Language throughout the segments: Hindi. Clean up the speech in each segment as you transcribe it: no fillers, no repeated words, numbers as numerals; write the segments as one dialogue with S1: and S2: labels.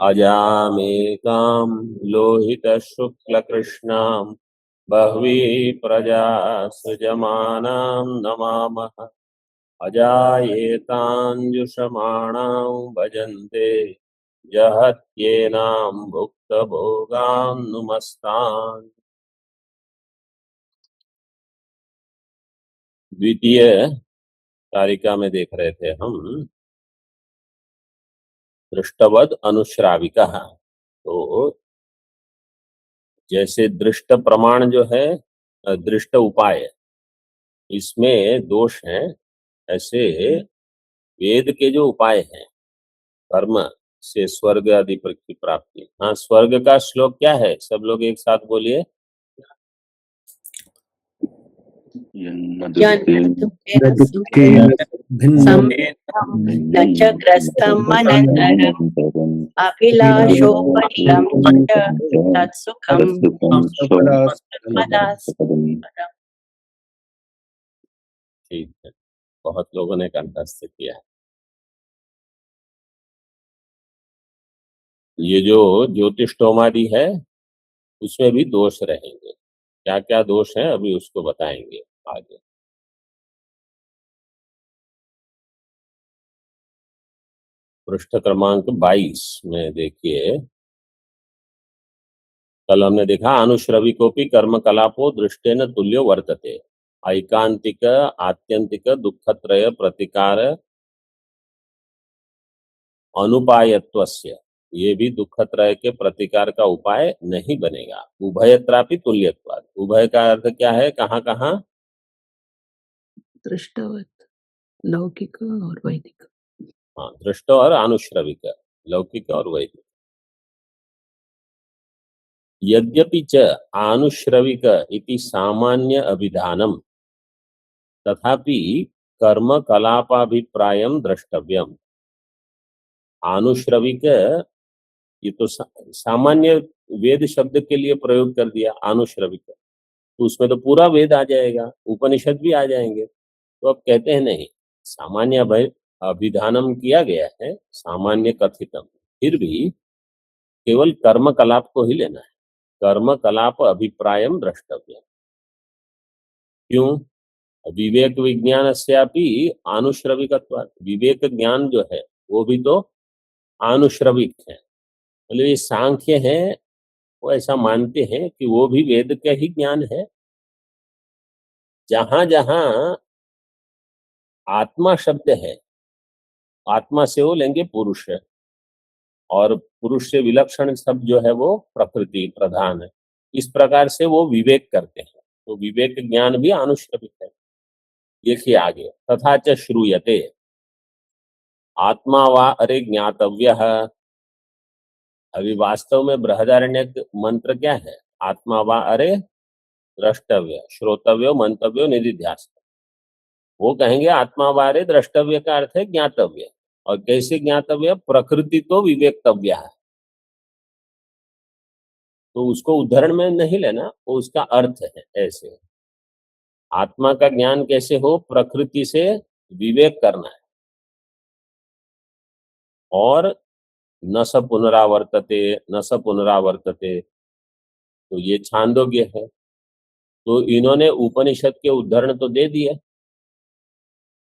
S1: अजामेकां लोहितशुक्लकृष्णां बह्वीः प्रजा सृजमानां नमामः। अजायेताञ्जुषमाणां भजन्ते जहत्येनां भुक्तभोगां नुमस्तान्। द्वितीय कारिका में देख रहे थे हम दृष्टवद अनुश्राविका। तो जैसे दृष्ट प्रमाण जो है, दृष्ट उपाय, इसमें दोष हैं, ऐसे वेद के जो उपाय हैं कर्म से स्वर्ग आदि की प्राप्ति। हाँ, स्वर्ग का श्लोक क्या है? सब लोग एक साथ बोलिए। ठीक है, बहुत लोगों ने कंठस्थ किया है। ये जो ज्योतिषोमादि है उसमें भी दोष रहेंगे। क्या क्या दोष है अभी उसको बताएंगे आगे। पृष्ठ क्रमांक 22 में देखिए, कल हमने देखा अनुश्रविकोपि कर्म कलापो दृष्टेन तुल्यो वर्तते। ऐकांतिक आत्यंतिक दुःखत्रय प्रतिकार अनुपायत्वस्य, ये भी दुःखत्रय के प्रतिकार का उपाय नहीं बनेगा। उभयत्रापि तुल्यत्वात्, उभय का अर्थ क्या है? कहाँ कहाँ?
S2: दृष्टवत, लौकिक और वैदिक।
S1: हाँ, दृष्ट और अनुश्रविक, लौकिक और वैदिक। यद्यपि च आनुश्रविक इति सामान्य अभिधानम तथापि कर्म कलापाभिप्रायम द्रष्टव्यम। आनुश्रविक, ये तो सामान्य वेद शब्द के लिए प्रयोग कर दिया आनुश्रविक, तो उसमें तो पूरा वेद आ जाएगा, उपनिषद भी आ जाएंगे। तो अब कहते हैं नहीं, सामान्य अभिधानम किया गया है, सामान्य कथितम, फिर भी केवल कर्म कलाप को ही लेना है। कर्म कलाप अभिप्रायम द्रष्टव्य। क्यों? विवेक विज्ञान से आनुश्रविकत्व, विवेक ज्ञान जो है वो भी तो आनुश्रविक है। मतलब ये सांख्य है, वो ऐसा मानते हैं कि वो भी वेद का ही ज्ञान है। जहां जहां आत्मा शब्द है, आत्मा से वो लेंगे पुरुष है, और पुरुष से विलक्षण शब्द जो है वो प्रकृति प्रधान है। इस प्रकार से वो विवेक करते हैं, तो विवेक ज्ञान भी आनुश्रविक है। देखिए आगे, तथा च श्रूयते आत्मा वा अरे ज्ञातव्य। अभी वास्तव में बृहदारण्यक मंत्र क्या है? आत्मा वा अरे द्रष्टव्य, श्रोतव्य, मंतव्य, निधिध्यास। वो कहेंगे आत्मा वा अरे द्रष्टव्य का अर्थ है ज्ञातव्य। और कैसे ज्ञातव्य? प्रकृति तो विवेकतव्य है, तो उसको उदाहरण में नहीं लेना, वो उसका अर्थ है। ऐसे आत्मा का ज्ञान कैसे हो? प्रकृति से विवेक करना है। और न स पुनरावर्तते, न स पुनरावर्तते, तो ये छांदोग्य है। तो इन्होंने उपनिषद के उदाहरण तो दे दिए,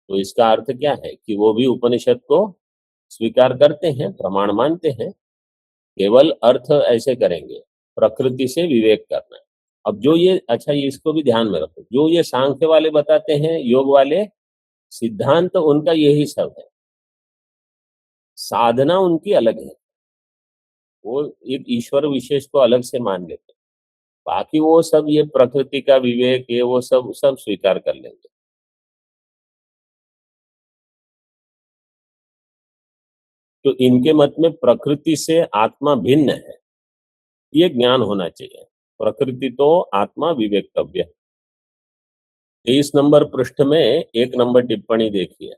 S1: तो इसका अर्थ क्या है कि वो भी उपनिषद को स्वीकार करते हैं, प्रमाण मानते हैं। केवल अर्थ ऐसे करेंगे, प्रकृति से विवेक करना है। अब जो ये, अच्छा ये इसको भी ध्यान में रखो, जो ये सांख्य वाले बताते हैं, योग वाले, सिद्धांत उनका यही सब है, साधना उनकी अलग है। वो एक ईश्वर विशेष को अलग से मान लेते हैं, बाकी वो सब ये प्रकृति का विवेक, ये वो सब सब स्वीकार कर लेंगे। तो इनके मत में प्रकृति से आत्मा भिन्न है, ये ज्ञान होना चाहिए। प्रकृति तो आत्मा विवेकतव्य। 23 नंबर पृष्ठ में 1 नंबर टिप्पणी देखिए।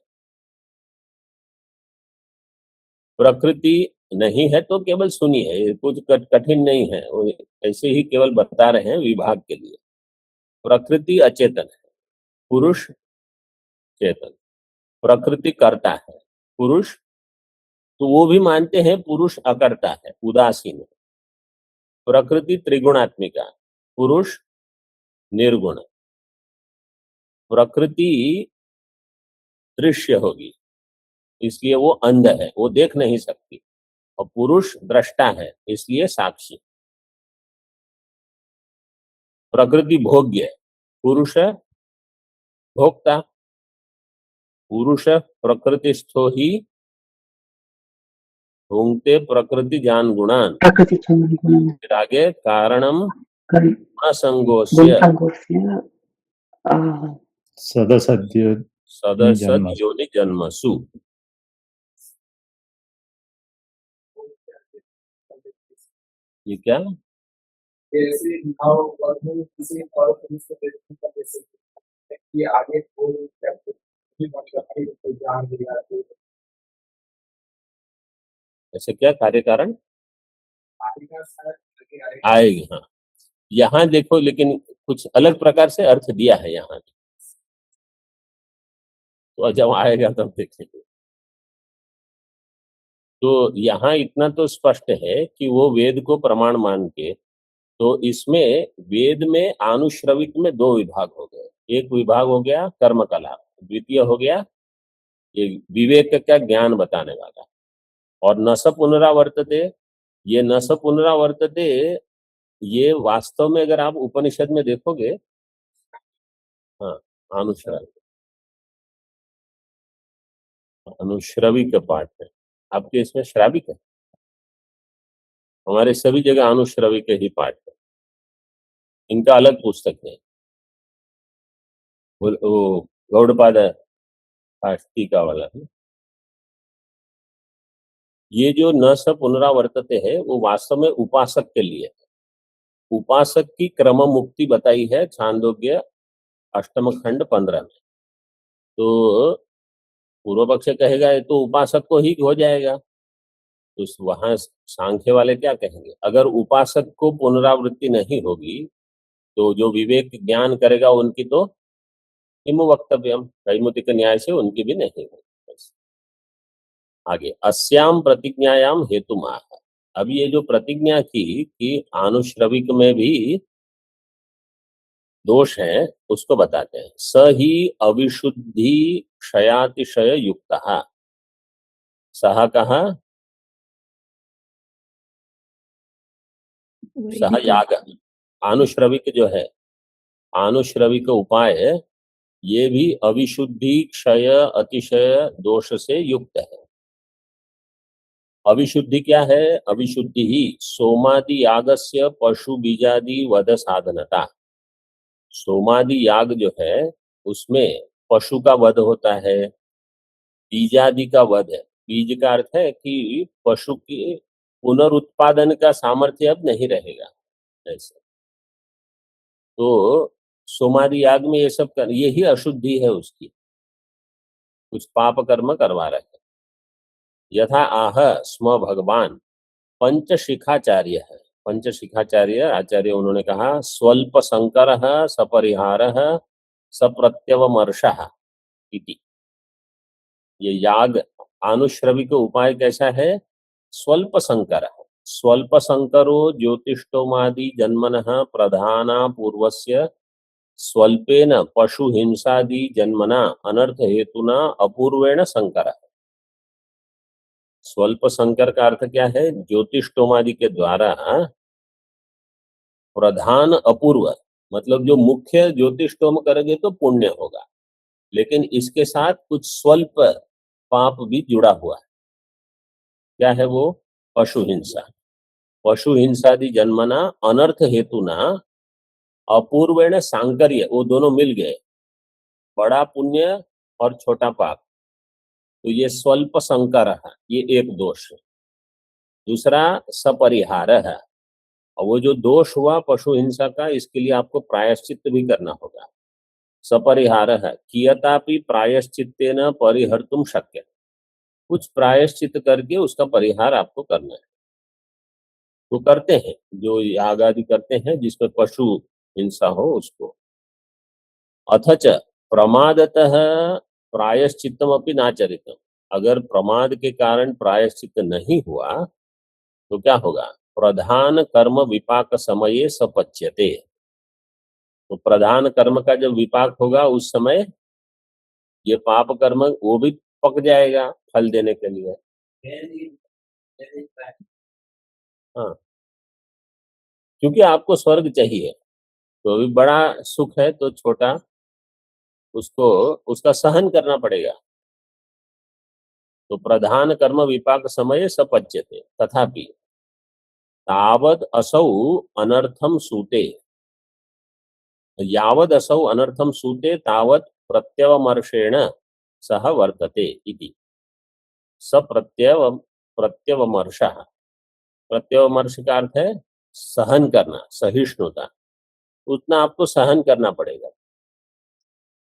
S1: प्रकृति नहीं है तो केवल सुनिए, कुछ कठिन नहीं है, वो ऐसे ही केवल बता रहे हैं विभाग के लिए। प्रकृति अचेतन है, पुरुष चेतन। प्रकृति करता है, पुरुष तो वो भी मानते हैं पुरुष अकर्ता है, उदासीन है। प्रकृति त्रिगुणात्मिका, पुरुष निर्गुण। प्रकृति दृश्य होगी, इसलिए वो अंध है, वो देख नहीं सकती। और पुरुष दृष्टा है, इसलिए साक्षी। प्रकृति भोग्य है, पुरुष भोक्ता। पुरुष प्रकृतिस्थो ही भुंक्ते प्रकृति जान गुणान।
S2: प्रकृतिजन्यगुणं
S1: फिर आगे कारणम
S2: कर्म
S1: असंगोस्य
S2: गुणसङ्गोऽस्य
S3: सदसद्यो
S1: सदसद योनि जन्मसु। ये क्या
S4: ऐसे भाव और किसी और पुरुष को देखने का जैसे कि आगे कोई मतलब जान दिया
S1: ऐसे क्या कार्य कारण
S4: आगे का शायद
S1: आएगी। हाँ, यहाँ देखो, लेकिन कुछ अलग प्रकार से अर्थ दिया है यहाँ, तो जब आएगा तब देखेंगे। तो यहाँ इतना तो स्पष्ट है कि वो वेद को प्रमाण मान के, तो इसमें वेद में आनुश्रविक में दो विभाग हो गए। एक विभाग हो गया कर्म कला, द्वितीय हो गया ये विवेक का ज्ञान बताने वाला। और न स पुनरावर्तते, ये न स पुनरावर्तते, ये वास्तव में अगर आप उपनिषद में देखोगे, हाँ, अनुश्रविक पाठ है। आपके इसमें श्राविक है, हमारे सभी जगह अनुश्रविक ही पाठ है, इनका अलग पुस्तक है। वो गौड़पाद टीका वाला है। ये जो न स पुनरावर्तते है, वो वास्तव में उपासक के लिए है। उपासक की क्रम मुक्ति बताई है छांदोग्य अष्टम खंड 15 में। तो पूर्व पक्ष कहेगा ये तो उपासक को ही हो जाएगा, तो वहां सांख्य वाले क्या कहेंगे, अगर उपासक को पुनरावृत्ति नहीं होगी तो जो विवेक ज्ञान करेगा उनकी तो किमु वक्तव्यम, कैमुतिक न्याय से उनकी भी नहीं होगी। आगे अस्याम प्रतिज्ञायाम हेतु माह। अब ये जो प्रतिज्ञा की कि आनुश्रविक में भी दोष है, उसको बताते हैं। स ही अविशुद्धि क्षयातिशय युक्त, सह कहा सह याग। आनुश्रविक जो है, आनुश्रविक उपाय, ये भी अविशुद्धि क्षय अतिशय दोष से युक्त है। अविशुद्धि क्या है? अविशुद्धि ही सोमादि यागस्य पशु बीजादि वध साधनता। सोमादि याग जो है उसमें पशु का वध होता है, बीजादि का वध है। बीज का अर्थ है कि पशु के पुनरुत्पादन का सामर्थ्य अब नहीं रहेगा ऐसे। तो सोमादि याग में ये सब कर, यही अशुद्धि है उसकी, कुछ पाप कर्म करवा रहे हैं। यथा आह स्म भगवान पंचशिखाचार्य है। पंचशिखाचार्य आचार्य उन्होंने कहा स्वल्प संकर सपरिहार सप्रत्यवमर्श इति। ये याग आनुश्रविक उपाय कैसा है? स्वल्प संकर। स्वल्प संकरो ज्योतिष्टोमादि जन्मनः प्रधाना पूर्वस्य स्वल्पेन पशु हिंसादि जन्मना अनर्थ हेतुना अपूर्वेण संकर। स्वल्प संकर का अर्थ क्या है? ज्योतिष्टोमादि के द्वारा प्रधान अपूर्व, मतलब जो मुख्य ज्योतिष्टोम करेंगे तो पुण्य होगा, लेकिन इसके साथ कुछ स्वल्प पाप भी जुड़ा हुआ है। क्या है वो? पशु हिंसा। पशु हिंसादि जन्मना अनर्थ हेतुना अपूर्वेण सांकर्य, वो दोनों मिल गए, बड़ा पुण्य और छोटा पाप। तो ये स्वल्प संकर है, ये एक दोष है। दूसरा सपरिहार है, और वो जो दोष हुआ पशु हिंसा का, इसके लिए आपको प्रायश्चित भी करना होगा। सपरिहार है कियतापि प्रायश्चित्तेन परिहर्तुम शक्य, कुछ प्रायश्चित करके उसका परिहार आपको करना है। तो करते हैं, जो याग आदि करते हैं जिसमें पशु हिंसा हो उसको। अथच प्रमादतः प्रायश्चित्तम अपि नाचरितम, अगर प्रमाद के कारण प्रायश्चित नहीं हुआ तो क्या होगा? प्रधान कर्म विपाक समये सपच्यते। तो प्रधान कर्म का जब विपाक होगा उस समय ये पाप कर्म वो भी पक जाएगा फल देने के लिए। हाँ, क्योंकि आपको स्वर्ग चाहिए, तो अभी बड़ा सुख है तो छोटा उसको उसका सहन करना पड़ेगा। तो प्रधान कर्म विपाक समय सपच्यते तथापि तावद असौ अनर्थम सूते, यावद असौ अनर्थम सूते तावत प्रत्यवमर्षेण सह वर्तते इति। प्रत्यवमर्षः, प्रत्यवमर्श का अर्थ है सहन करना, सहिष्णुता। उतना आपको सहन करना पड़ेगा।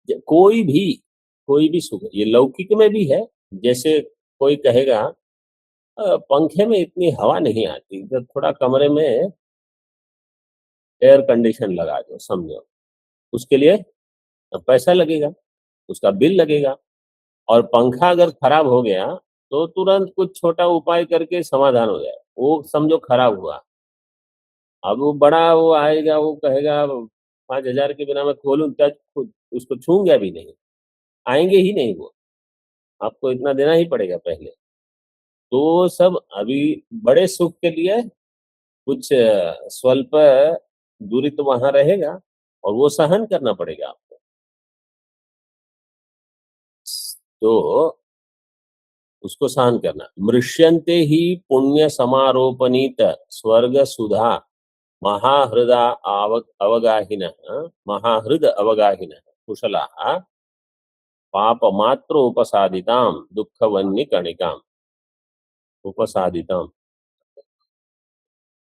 S1: कोई भी सुख, ये लौकिक में भी है। जैसे कोई कहेगा पंखे में इतनी हवा नहीं आती, तो थोड़ा कमरे में एयर कंडीशन लगा दो, समझो उसके लिए पैसा लगेगा, उसका बिल लगेगा। और पंखा अगर खराब हो गया तो तुरंत कुछ छोटा उपाय करके समाधान हो जाए, वो समझो खराब हुआ। अब वो बड़ा वो आएगा, वो कहेगा 5,000 के बिना मैं खोलूं क्या, उसको छूंगा भी नहीं, आएंगे ही नहीं वो, आपको इतना देना ही पड़ेगा पहले। तो सब अभी बड़े सुख के लिए कुछ स्वल्प दूरी तो वहां रहेगा और वो सहन करना पड़ेगा आपको। तो उसको सहन करना। मृष्यन्ते ही पुण्य समारोपनीत स्वर्ग सुधा महाहृदा अवगाहिनः महाहृद अवगाहिनः कुशलाः पापमात्र उपसादितां दुःखवन्नि कणिकाम्। उपसादिताम,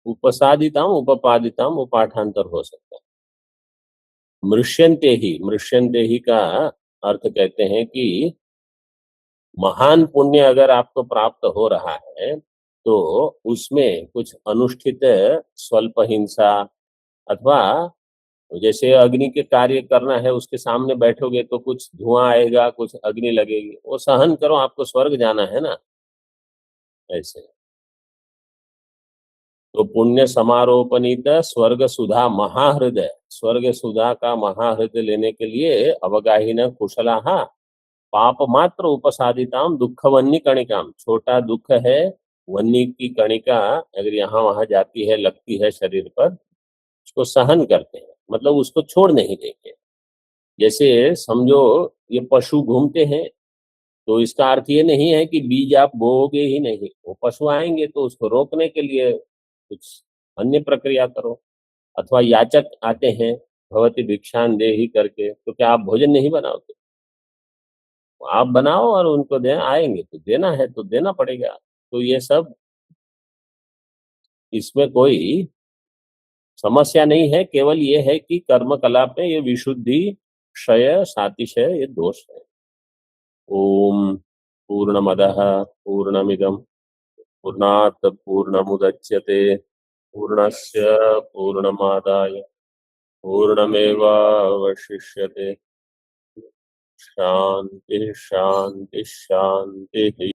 S1: उपसादिताम, उपपादिताम, वो पाठांतर हो सकता है। मृष्यन्ते ही का अर्थ कहते हैं कि महान पुण्य अगर आपको प्राप्त हो रहा है तो उसमें कुछ अनुष्ठित स्वल्प हिंसा, अथवा जैसे अग्नि के कार्य करना है, उसके सामने बैठोगे तो कुछ धुआं आएगा, कुछ अग्नि लगेगी, वो सहन करो, आपको स्वर्ग जाना है ना। ऐसे तो पुण्य समारोपणित स्वर्ग सुधा महाहृदय, स्वर्ग सुधा का महाहृदय लेने के लिए अवगाहिन कुशला पाप मात्र उपसादिताम दुख वन्नी कणिकाम। छोटा दुख है, वन्नी की कणिका अगर यहाँ वहां जाती है, लगती है शरीर पर, उसको सहन करते हैं, मतलब उसको छोड़ नहीं देंगे। जैसे समझो ये पशु घूमते हैं, तो इसका अर्थ ये नहीं है कि बीज आप बोओगे ही नहीं, वो पशु आएंगे तो उसको रोकने के लिए कुछ अन्य प्रक्रिया करो। अथवा याचक आते हैं, भवती भिक्षान देहि करके, तो क्या आप भोजन नहीं बनाओगे? आप बनाओ और उनको दे, आएंगे तो देना है तो देना पड़ेगा। तो ये सब, इसमें कोई समस्या नहीं है, केवल ये है कि कर्म कलाप में ये विशुद्धि क्षय सातिशय ये दोष है। ओम पूर्णमदः पूर्णमिदं पूर्णात् पूर्णमुदच्यते पूर्णस्य पूर्णमादाय पूर्णमेवावशिष्यते। शांति शांति शांति।